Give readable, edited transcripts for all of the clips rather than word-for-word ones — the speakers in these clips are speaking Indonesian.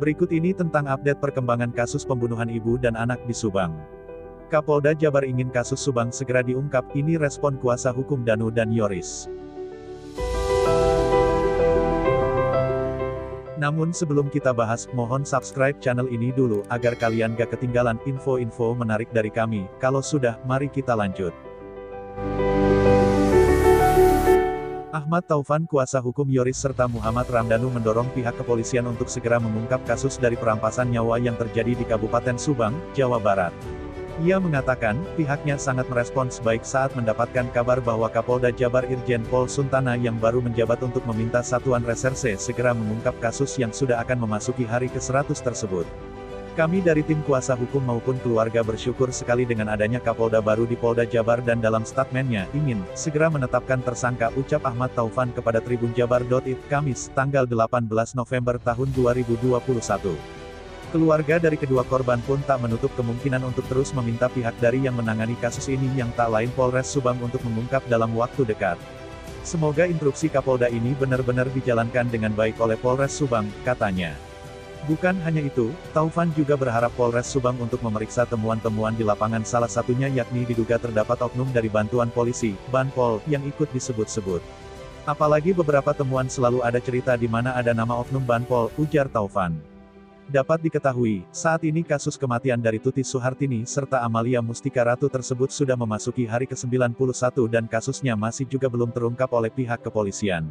Berikut ini tentang update perkembangan kasus pembunuhan ibu dan anak di Subang. Kapolda Jabar ingin kasus Subang segera diungkap, ini respon kuasa hukum Danu dan Yoris. Namun sebelum kita bahas, mohon subscribe channel ini dulu, agar kalian gak ketinggalan info-info menarik dari kami. Kalau sudah, mari kita lanjut. Ahmad Taufan, kuasa hukum Yoris serta Muhammad Ramdhanu mendorong pihak kepolisian untuk segera mengungkap kasus dari perampasan nyawa yang terjadi di Kabupaten Subang, Jawa Barat. Ia mengatakan, pihaknya sangat merespons baik saat mendapatkan kabar bahwa Kapolda Jabar Irjen Pol Suntana yang baru menjabat untuk meminta Satuan Reserse segera mengungkap kasus yang sudah akan memasuki hari ke-100 tersebut. Kami dari tim kuasa hukum maupun keluarga bersyukur sekali dengan adanya Kapolda baru di Polda Jabar dan dalam statementnya, ingin segera menetapkan tersangka, ucap Ahmad Taufan kepada tribunjabar.it, Kamis, tanggal 18 November tahun 2021. Keluarga dari kedua korban pun tak menutup kemungkinan untuk terus meminta pihak dari yang menangani kasus ini yang tak lain Polres Subang untuk mengungkap dalam waktu dekat. Semoga instruksi Kapolda ini benar-benar dijalankan dengan baik oleh Polres Subang, katanya. Bukan hanya itu, Taufan juga berharap Polres Subang untuk memeriksa temuan-temuan di lapangan, salah satunya yakni diduga terdapat oknum dari bantuan polisi, Banpol, yang ikut disebut-sebut. Apalagi beberapa temuan selalu ada cerita di mana ada nama oknum Banpol, ujar Taufan. Dapat diketahui, saat ini kasus kematian dari Tuti Suhartini serta Amalia Mustika Ratu tersebut sudah memasuki hari ke-91 dan kasusnya masih juga belum terungkap oleh pihak kepolisian.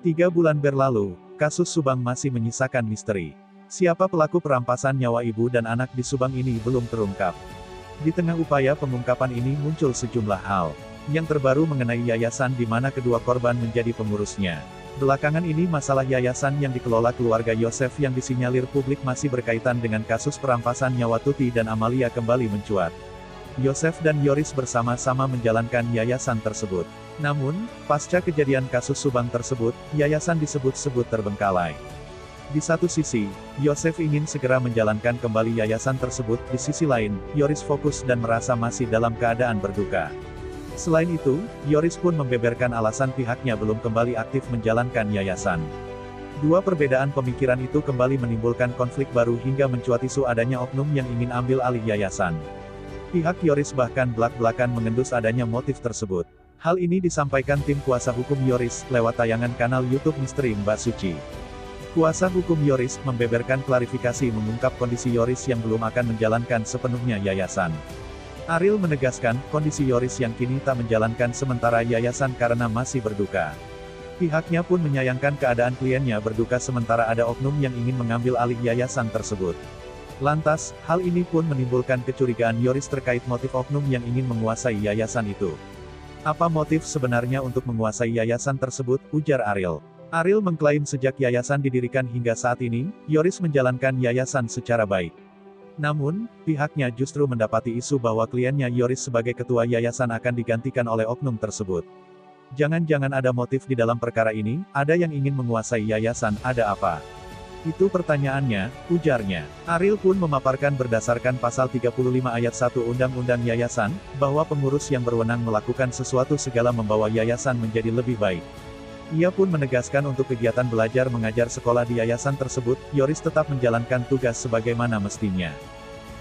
3 bulan berlalu, kasus Subang masih menyisakan misteri. Siapa pelaku perampasan nyawa ibu dan anak di Subang ini belum terungkap. Di tengah upaya pengungkapan ini muncul sejumlah hal. Yang terbaru mengenai yayasan di mana kedua korban menjadi pengurusnya. Belakangan ini masalah yayasan yang dikelola keluarga Yosef yang disinyalir publik masih berkaitan dengan kasus perampasan nyawa Tuti dan Amalia kembali mencuat. Yosef dan Yoris bersama-sama menjalankan yayasan tersebut. Namun, pasca kejadian kasus Subang tersebut, yayasan disebut-sebut terbengkalai. Di satu sisi, Yosef ingin segera menjalankan kembali yayasan tersebut, di sisi lain, Yoris fokus dan merasa masih dalam keadaan berduka. Selain itu, Yoris pun membeberkan alasan pihaknya belum kembali aktif menjalankan yayasan. Dua perbedaan pemikiran itu kembali menimbulkan konflik baru hingga mencuat isu adanya oknum yang ingin ambil alih yayasan. Pihak Yoris bahkan belak-belakan mengendus adanya motif tersebut. Hal ini disampaikan tim kuasa hukum Yoris, lewat tayangan kanal YouTube Misteri Mbak Suci. Kuasa hukum Yoris membeberkan klarifikasi mengungkap kondisi Yoris yang belum akan menjalankan sepenuhnya yayasan. Ariel menegaskan, kondisi Yoris yang kini tak menjalankan sementara yayasan karena masih berduka. Pihaknya pun menyayangkan keadaan kliennya berduka sementara ada oknum yang ingin mengambil alih yayasan tersebut. Lantas, hal ini pun menimbulkan kecurigaan Yoris terkait motif oknum yang ingin menguasai yayasan itu. Apa motif sebenarnya untuk menguasai yayasan tersebut, ujar Ariel. Ariel mengklaim sejak yayasan didirikan hingga saat ini, Yoris menjalankan yayasan secara baik. Namun, pihaknya justru mendapati isu bahwa kliennya Yoris sebagai ketua yayasan akan digantikan oleh oknum tersebut. Jangan-jangan ada motif di dalam perkara ini, ada yang ingin menguasai yayasan, ada apa? Itu pertanyaannya, ujarnya. Ariel pun memaparkan berdasarkan pasal 35 ayat 1 Undang-Undang Yayasan, bahwa pengurus yang berwenang melakukan sesuatu segala membawa yayasan menjadi lebih baik. Ia pun menegaskan untuk kegiatan belajar mengajar sekolah di yayasan tersebut, Yoris tetap menjalankan tugas sebagaimana mestinya.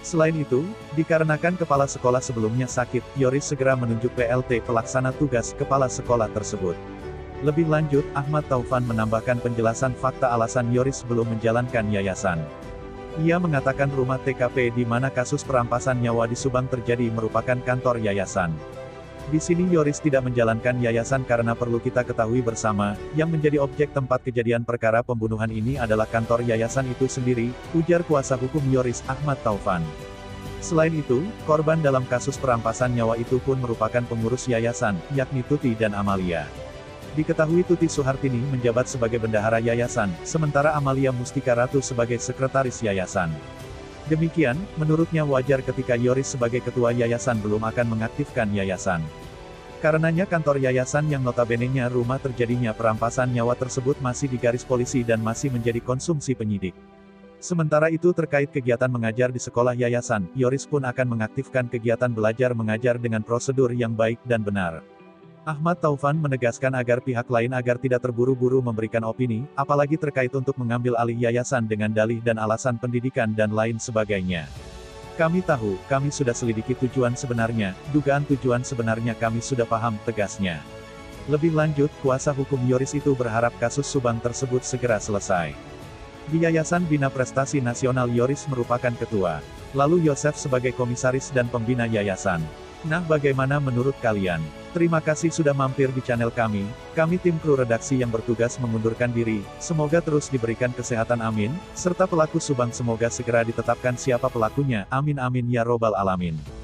Selain itu, dikarenakan kepala sekolah sebelumnya sakit, Yoris segera menunjuk PLT pelaksana tugas kepala sekolah tersebut. Lebih lanjut, Ahmad Taufan menambahkan penjelasan fakta alasan Yoris belum menjalankan yayasan. Ia mengatakan rumah TKP di mana kasus perampasan nyawa di Subang terjadi merupakan kantor yayasan. Di sini Yoris tidak menjalankan yayasan karena perlu kita ketahui bersama, yang menjadi objek tempat kejadian perkara pembunuhan ini adalah kantor yayasan itu sendiri, ujar kuasa hukum Yoris, Ahmad Taufan. Selain itu, korban dalam kasus perampasan nyawa itu pun merupakan pengurus yayasan, yakni Tuti dan Amalia. Diketahui Tuti Suhartini menjabat sebagai bendahara yayasan, sementara Amalia Mustika Ratu sebagai sekretaris yayasan. Demikian, menurutnya wajar ketika Yoris sebagai ketua yayasan belum akan mengaktifkan yayasan. Karenanya kantor yayasan yang notabene-nya rumah terjadinya perampasan nyawa tersebut masih digaris polisi dan masih menjadi konsumsi penyidik. Sementara itu terkait kegiatan mengajar di sekolah yayasan, Yoris pun akan mengaktifkan kegiatan belajar mengajar dengan prosedur yang baik dan benar. Ahmad Taufan menegaskan agar pihak lain agar tidak terburu-buru memberikan opini, apalagi terkait untuk mengambil alih yayasan dengan dalih dan alasan pendidikan dan lain sebagainya. Kami tahu, kami sudah selidiki tujuan sebenarnya, dugaan tujuan sebenarnya kami sudah paham, tegasnya. Lebih lanjut, kuasa hukum Yoris itu berharap kasus Subang tersebut segera selesai. Di Yayasan Bina Prestasi Nasional Yoris merupakan ketua. Lalu Yosef sebagai komisaris dan pembina yayasan. Nah, bagaimana menurut kalian? Terima kasih sudah mampir di channel kami. Kami tim kru redaksi yang bertugas mengundurkan diri. Semoga terus diberikan kesehatan amin, serta pelaku Subang semoga segera ditetapkan siapa pelakunya. Amin amin ya robbal alamin.